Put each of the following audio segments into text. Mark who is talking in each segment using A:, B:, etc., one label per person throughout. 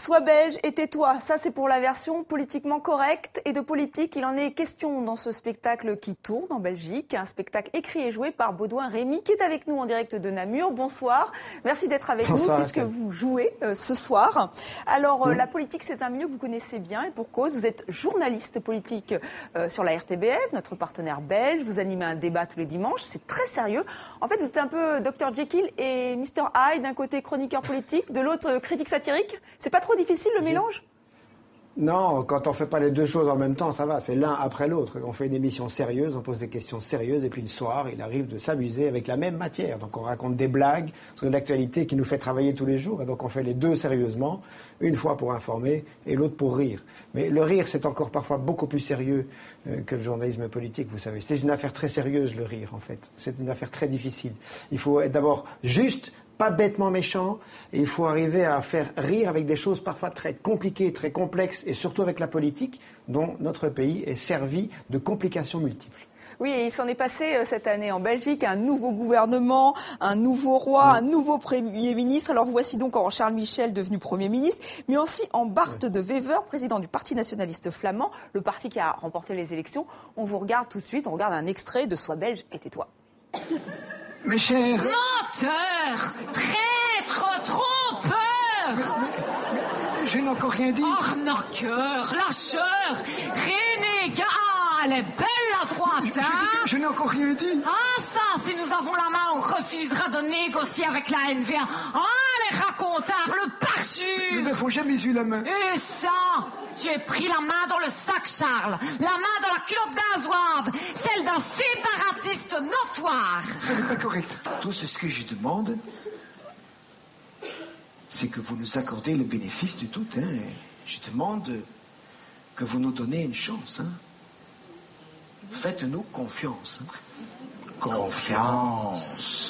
A: Sois belge et tais-toi, ça c'est pour la version politiquement correcte. Et de politique, il en est question dans ce spectacle qui tourne en Belgique. Un spectacle écrit et joué par Baudouin Rémy qui est avec nous en direct de Namur. Bonsoir, merci d'être avec nous puisque vous jouez ce soir. Alors la politique c'est un milieu que vous connaissez bien et pour cause. Vous êtes journaliste politique sur la RTBF, notre partenaire belge. Vous animez un débat tous les dimanches, c'est très sérieux. En fait vous êtes un peu Dr Jekyll et Mr Hyde, d'un côté chroniqueur politique, de l'autre critique satirique. C'est pas trop difficile le mélange ?
B: Non, quand on fait pas les deux choses en même temps, ça va, c'est l'un après l'autre. On fait une émission sérieuse, on pose des questions sérieuses, et puis le soir, il arrive de s'amuser avec la même matière. Donc on raconte des blagues sur l'actualité qui nous fait travailler tous les jours, et donc on fait les deux sérieusement, une fois pour informer et l'autre pour rire. Mais le rire, c'est encore parfois beaucoup plus sérieux que le journalisme politique, vous savez. C'est une affaire très sérieuse, le rire, en fait. C'est une affaire très difficile. Il faut être d'abord juste, pas bêtement méchant, et il faut arriver à faire rire avec des choses parfois très compliquées, très complexes, et surtout avec la politique, dont notre pays est servi de complications multiples.
A: Oui, et il s'en est passé cette année en Belgique, un nouveau gouvernement, un nouveau roi, un nouveau Premier ministre. Alors voici donc en Charles Michel devenu Premier ministre, mais aussi en Bart de Wever, président du Parti nationaliste flamand, le parti qui a remporté les élections. On vous regarde tout de suite, on regarde un extrait de Sois belge et tais-toi.
C: Mes chers...
D: Menteur, traître, trompeur.
C: Mais je n'ai encore rien dit.
D: Arnaqueur, lâcheur, renégat. Ah, elle est belle la droite, hein?
C: Je n'ai encore rien dit.
D: Ah, ça, si nous avons la main, on refusera de négocier avec la NVA. Ah, les racontards, le parjure.
C: Nous n'avons jamais eu la main.
D: Et ça, tu as pris la main dans le sac, Charles. La main dans la culotte d'Azoave. Celle d'un séparatiste notoire.
C: Ce n'est pas correct. Tout ce que je demande, c'est que vous nous accordez le bénéfice du doute. Hein. Je demande que vous nous donnez une chance. Hein. Faites-nous confiance. Hein.
E: Confiance.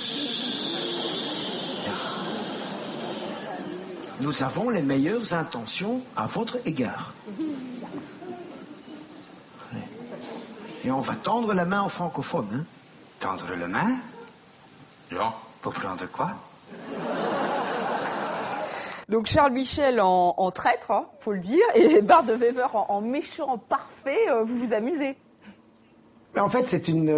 C: Nous avons les meilleures intentions à votre égard. Et on va tendre la main aux francophones. Hein.
E: Tendre la main? Non. Pour prendre quoi?
A: Donc Charles Michel en traître, hein, faut le dire, et Bart de Wever en méchant parfait, vous vous amusez.
B: En fait, c'est une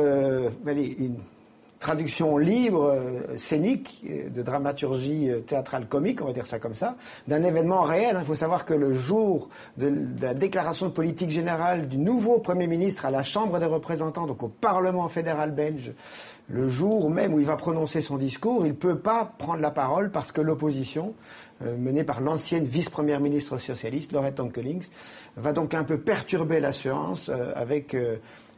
B: traduction libre, scénique, de dramaturgie théâtrale comique, on va dire ça comme ça, d'un événement réel. Il faut savoir que le jour de la déclaration de politique générale du nouveau Premier ministre à la Chambre des représentants, donc au Parlement fédéral belge, le jour même où il va prononcer son discours, il ne peut pas prendre la parole parce que l'opposition, menée par l'ancienne vice-première ministre socialiste, Laurette Onkelings, va donc un peu perturber la séance avec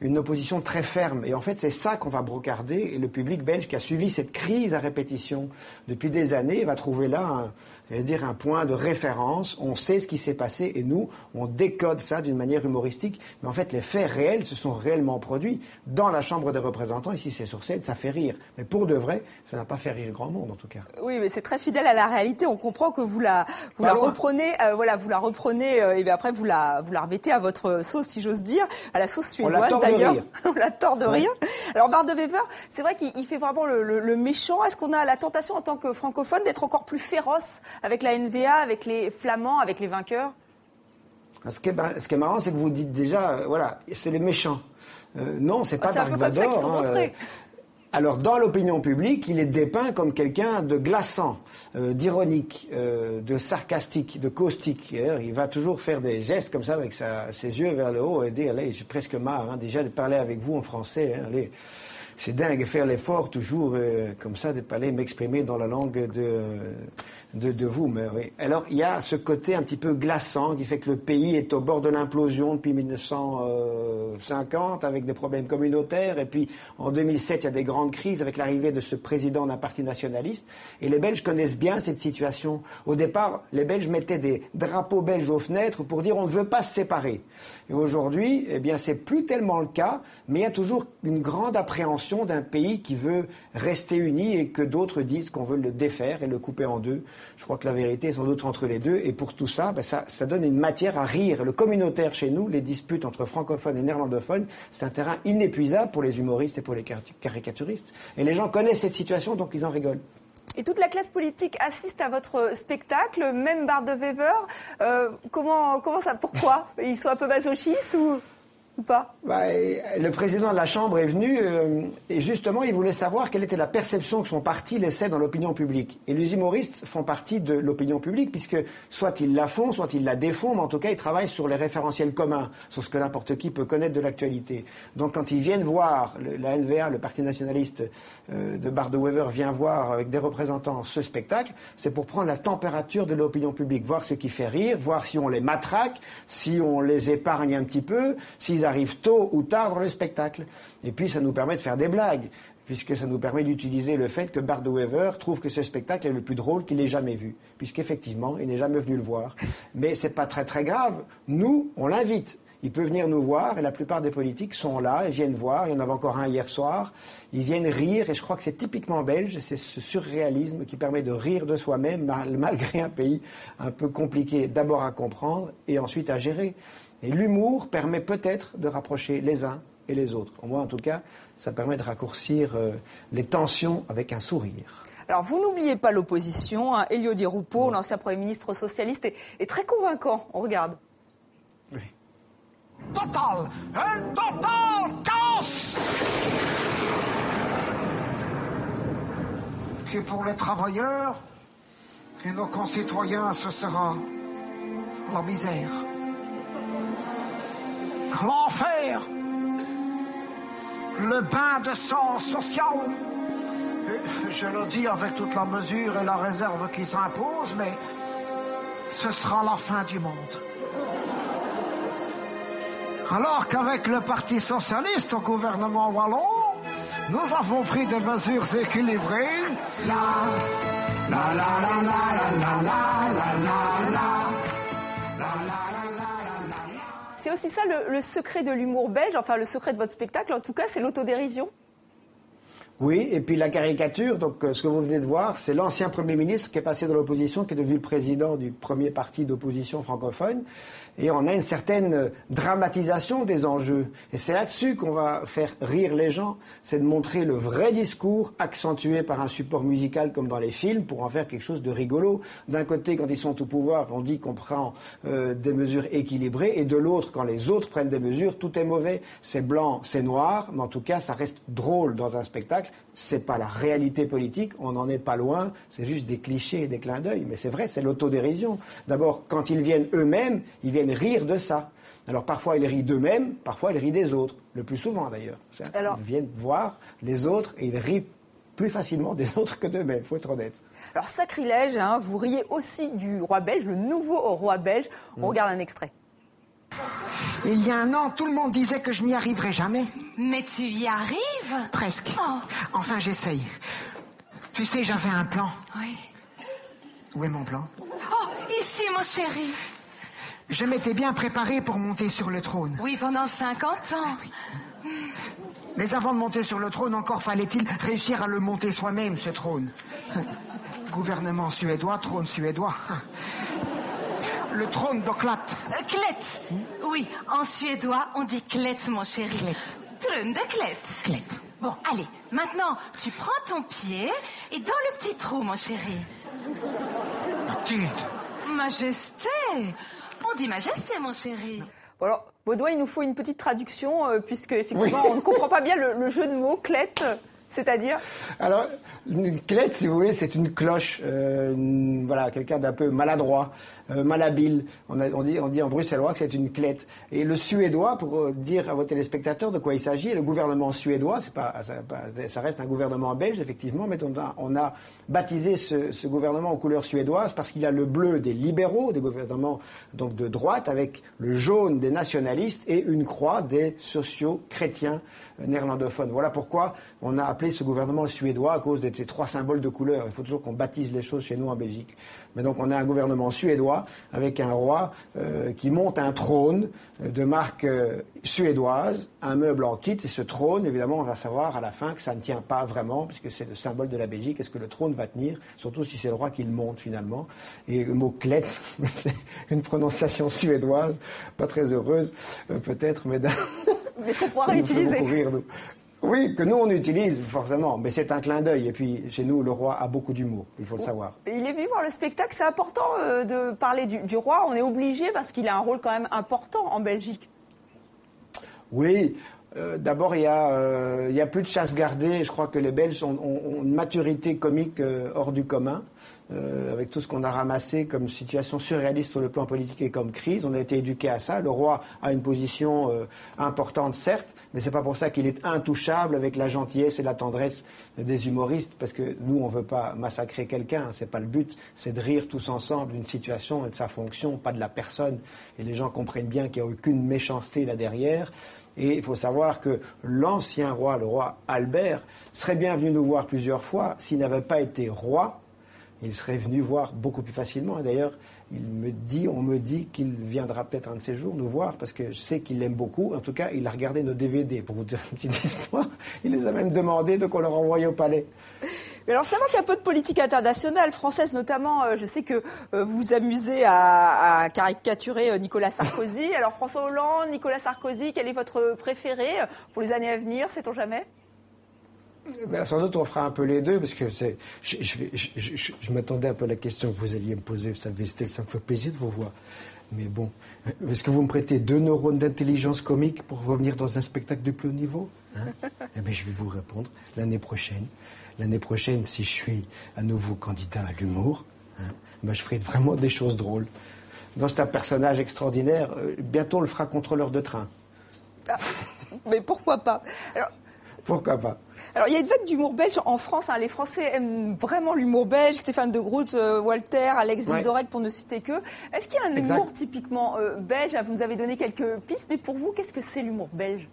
B: une opposition très ferme. Et en fait, c'est ça qu'on va brocarder. Et le public belge qui a suivi cette crise à répétition depuis des années va trouver là un point de référence. On sait ce qui s'est passé et nous, on décode ça d'une manière humoristique. Mais en fait, les faits réels se sont réellement produits dans la Chambre des représentants. Ici, c'est sur scène, ça fait rire. Mais pour de vrai, ça n'a pas fait rire grand monde, en tout cas.
A: Oui, mais c'est très fidèle à la réalité. On comprend que vous la reprenez, et bien après vous la remettez à votre sauce, si j'ose dire, à la sauce suédoise d'ailleurs. On la tord de rire. Alors Bart de Wever, c'est vrai qu'il fait vraiment le méchant. Est-ce qu'on a la tentation en tant que francophone d'être encore plus féroce avec la NVA, avec les Flamands, avec les vainqueurs?
B: Ce qui est marrant, c'est que vous dites déjà, c'est les méchants. Non, c'est pas Dark Vador. Alors, dans l'opinion publique, il est dépeint comme quelqu'un de glaçant, d'ironique, de sarcastique, de caustique. Il va toujours faire des gestes comme ça avec ses yeux vers le haut et dire, allez, j'ai presque marre déjà de parler avec vous en français. Allez, c'est dingue, faire l'effort toujours comme ça de parler, m'exprimer dans la langue de vous. Mais, oui. Alors, il y a ce côté un petit peu glaçant qui fait que le pays est au bord de l'implosion depuis 1950 avec des problèmes communautaires. Et puis, en 2007, il y a des grandes crises avec l'arrivée de ce président d'un parti nationaliste. Et les Belges connaissent bien cette situation. Au départ, les Belges mettaient des drapeaux belges aux fenêtres pour dire on ne veut pas se séparer. Et aujourd'hui, eh bien, c'est plus tellement le cas, mais il y a toujours une grande appréhension d'un pays qui veut rester uni et que d'autres disent qu'on veut le défaire et le couper en deux. Je crois que la vérité est sans doute entre les deux. Et pour tout ça, ça donne une matière à rire. Le communautaire chez nous, les disputes entre francophones et néerlandophones, c'est un terrain inépuisable pour les humoristes et pour les caricaturistes. Et les gens connaissent cette situation, donc ils en rigolent.
A: Et toute la classe politique assiste à votre spectacle, même Bart de Wever. Comment ça, pourquoi? Ils sont un peu masochistes ou pas?
B: Le président de la Chambre est venu et justement il voulait savoir quelle était la perception que son parti laissait dans l'opinion publique. Et les humoristes font partie de l'opinion publique puisque soit ils la font, soit ils la défont, mais en tout cas ils travaillent sur les référentiels communs, sur ce que n'importe qui peut connaître de l'actualité. Donc quand ils viennent voir, la NVA, le parti nationaliste de Bart de Wever vient voir avec des représentants ce spectacle, c'est pour prendre la température de l'opinion publique, voir ce qui fait rire, voir si on les matraque, si on les épargne un petit peu, s'ils arrive tôt ou tard dans le spectacle. Et puis ça nous permet de faire des blagues, puisque ça nous permet d'utiliser le fait que Bart de Wever trouve que ce spectacle est le plus drôle qu'il ait jamais vu, puisqu'effectivement, il n'est jamais venu le voir. Mais c'est pas très très grave. Nous, on l'invite. Il peut venir nous voir, et la plupart des politiques sont là et viennent voir. Il y en avait encore un hier soir. Ils viennent rire, et je crois que c'est typiquement belge, c'est ce surréalisme qui permet de rire de soi-même, malgré un pays un peu compliqué, d'abord à comprendre, et ensuite à gérer. Et l'humour permet peut-être de rapprocher les uns et les autres. Au moins, en tout cas, ça permet de raccourcir les tensions avec un sourire.
A: Alors, vous n'oubliez pas l'opposition. Elio Di Rupo, l'ancien Premier ministre socialiste, est très convaincant. On regarde.
C: Oui. Total chaos! Et pour les travailleurs et nos concitoyens, ce sera la misère. L'enfer, le bain de sang social. Et je le dis avec toute la mesure et la réserve qui s'impose, mais ce sera la fin du monde. Alors qu'avec le Parti socialiste au gouvernement wallon, nous avons pris des mesures équilibrées. La la la la la la la la la la.
A: C'est aussi ça le secret de l'humour belge, enfin le secret de votre spectacle, en tout cas, c'est l'autodérision.
B: Oui, et puis la caricature, donc ce que vous venez de voir, c'est l'ancien Premier ministre qui est passé dans l'opposition, qui est devenu le président du premier parti d'opposition francophone. Et on a une certaine dramatisation des enjeux. Et c'est là-dessus qu'on va faire rire les gens. C'est de montrer le vrai discours accentué par un support musical comme dans les films pour en faire quelque chose de rigolo. D'un côté, quand ils sont au pouvoir, on dit qu'on prend des mesures équilibrées. Et de l'autre, quand les autres prennent des mesures, tout est mauvais. C'est blanc, c'est noir. Mais en tout cas, ça reste drôle dans un spectacle. C'est pas la réalité politique, on n'en est pas loin, c'est juste des clichés et des clins d'œil. Mais c'est vrai, c'est l'autodérision. D'abord, quand ils viennent eux-mêmes, ils viennent rire de ça. Alors parfois ils rient d'eux-mêmes, parfois ils rient des autres. Le plus souvent d'ailleurs. Ils viennent voir les autres et ils rient plus facilement des autres que d'eux-mêmes, il faut être honnête.
A: Alors sacrilège, hein, vous riez aussi du roi belge, le nouveau roi belge. On regarde un extrait.
C: Il y a un an, tout le monde disait que je n'y arriverais jamais.
D: Mais tu y arrives?
C: Presque.
D: Oh.
C: Enfin, j'essaye. Tu sais, j'avais un plan.
D: Oui.
C: Où est mon plan?
D: Oh, ici, mon chéri.
C: Je m'étais bien préparé pour monter sur le trône.
D: Oui, pendant 50 ans.
C: Mais avant de monter sur le trône, encore fallait-il réussir à le monter soi-même, ce trône. Gouvernement suédois, trône suédois. Le trône de Klet.
D: Klet. Oui, en suédois, on dit Klet, mon chéri.
C: Klet.
D: Trône de Klet.
C: Klet.
D: Bon, allez, maintenant, tu prends ton pied et dans le petit trou, mon chéri.
C: Mathilde.
D: Majesté. On dit majesté, mon chéri.
A: Bon alors, Baudouin, il nous faut une petite traduction, puisque effectivement, on ne comprend pas bien le jeu de mots, Klet, c'est-à-dire.
B: Alors, une clette, si vous voulez, c'est une cloche. Voilà, quelqu'un d'un peu maladroit, malhabile. On dit en bruxellois que c'est une clette. Et le suédois, pour dire à vos téléspectateurs de quoi il s'agit, le gouvernement suédois, ça reste un gouvernement belge, effectivement, mais on a baptisé ce gouvernement aux couleurs suédoises parce qu'il a le bleu des libéraux, des gouvernements donc de droite, avec le jaune des nationalistes et une croix des sociaux-chrétiens néerlandophones. Voilà pourquoi on a appelé ce gouvernement suédois à cause de ces trois symboles de couleur. Il faut toujours qu'on baptise les choses chez nous en Belgique. Mais donc on a un gouvernement suédois avec un roi qui monte un trône de marque suédoise, un meuble en kit, et ce trône, évidemment, on va savoir à la fin que ça ne tient pas vraiment, puisque c'est le symbole de la Belgique. Est-ce que le trône va tenir, surtout si c'est le roi qui le monte finalement. Et le mot clette, c'est une prononciation suédoise, pas très heureuse peut-être, mais
A: qu'on pourra réutiliser.
B: Oui, Oui, que nous on utilise forcément, mais c'est un clin d'œil. Et puis chez nous, le roi a beaucoup d'humour, il faut le savoir.
A: Il est venu voir le spectacle, c'est important de parler du roi, on est obligé parce qu'il a un rôle quand même important en Belgique.
B: Oui, d'abord il y a plus de chasse gardée, je crois que les Belges ont une maturité comique hors du commun. Avec tout ce qu'on a ramassé comme situation surréaliste sur le plan politique et comme crise. On a été éduqués à ça. Le roi a une position importante, certes, mais c'est pas pour ça qu'il est intouchable avec la gentillesse et la tendresse des humoristes, parce que nous, on veut pas massacrer quelqu'un, c'est pas le but, c'est de rire tous ensemble d'une situation et de sa fonction, pas de la personne. Et les gens comprennent bien qu'il n'y a aucune méchanceté là derrière. Et il faut savoir que l'ancien roi, le roi Albert, serait bien venu nous voir plusieurs fois s'il n'avait pas été roi. Il serait venu voir beaucoup plus facilement. Et d'ailleurs, on me dit qu'il viendra peut-être un de ces jours nous voir, parce que je sais qu'il l'aime beaucoup. En tout cas, il a regardé nos DVD, pour vous dire une petite histoire. Il les a même demandés, donc on leur a envoyé au palais.
A: Mais alors, ça manque un peu de politique internationale, française notamment. Je sais que vous vous amusez à caricaturer Nicolas Sarkozy. Alors, François Hollande, Nicolas Sarkozy, quel est votre préféré pour les années à venir, sait-on jamais ?
B: Ben, sans doute on fera un peu les deux, parce que je m'attendais un peu à la question que vous alliez me poser. Vous savez, Estelle, ça me fait plaisir de vous voir. Mais bon, est-ce que vous me prêtez 2 neurones d'intelligence comique pour revenir dans un spectacle de plus haut niveau, hein? Eh bien, je vais vous répondre l'année prochaine. L'année prochaine, si je suis à nouveau candidat à l'humour, hein, ben, je ferai vraiment des choses drôles. Dans c'est un personnage extraordinaire. Bientôt, on le fera contrôleur de train.
A: Ah, mais pourquoi pas? Alors,
B: pourquoi pas?
A: Alors, il y a une vague d'humour belge en France. Hein. Les Français aiment vraiment l'humour belge. Stéphane de Groot, Walter, Alex Vizorek, pour ne citer que. Est-ce qu'il y a un humour typiquement belge? Vous nous avez donné quelques pistes, mais pour vous, qu'est-ce que c'est l'humour belge?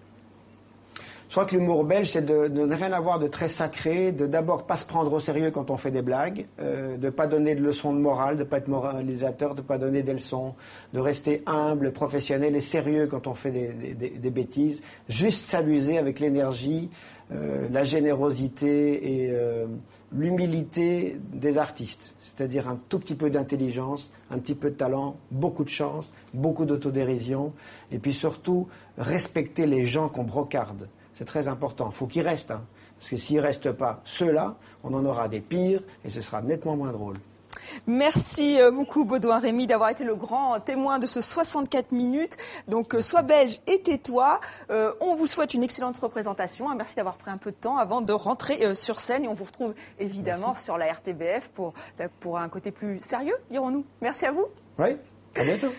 B: Je crois que l'humour belge, c'est de ne rien avoir de très sacré, de d'abord pas se prendre au sérieux quand on fait des blagues, de pas donner de leçons de morale, de pas être moralisateur, de pas donner des leçons, de rester humble, professionnel et sérieux quand on fait des bêtises, juste s'amuser avec l'énergie, la générosité et l'humilité des artistes, c'est-à-dire un tout petit peu d'intelligence, un petit peu de talent, beaucoup de chance, beaucoup d'autodérision, et puis surtout respecter les gens qu'on brocarde. C'est très important. Il faut qu'ils restent, hein, parce que s'ils ne restent pas ceux-là, on en aura des pires et ce sera nettement moins drôle.
A: Merci beaucoup Baudouin Rémy d'avoir été le grand témoin de ce 64 minutes. Donc sois belge et tais-toi. On vous souhaite une excellente représentation. Merci d'avoir pris un peu de temps avant de rentrer sur scène. Et on vous retrouve évidemment sur la RTBF pour un côté plus sérieux, dirons-nous. Merci à vous.
B: Oui, à bientôt.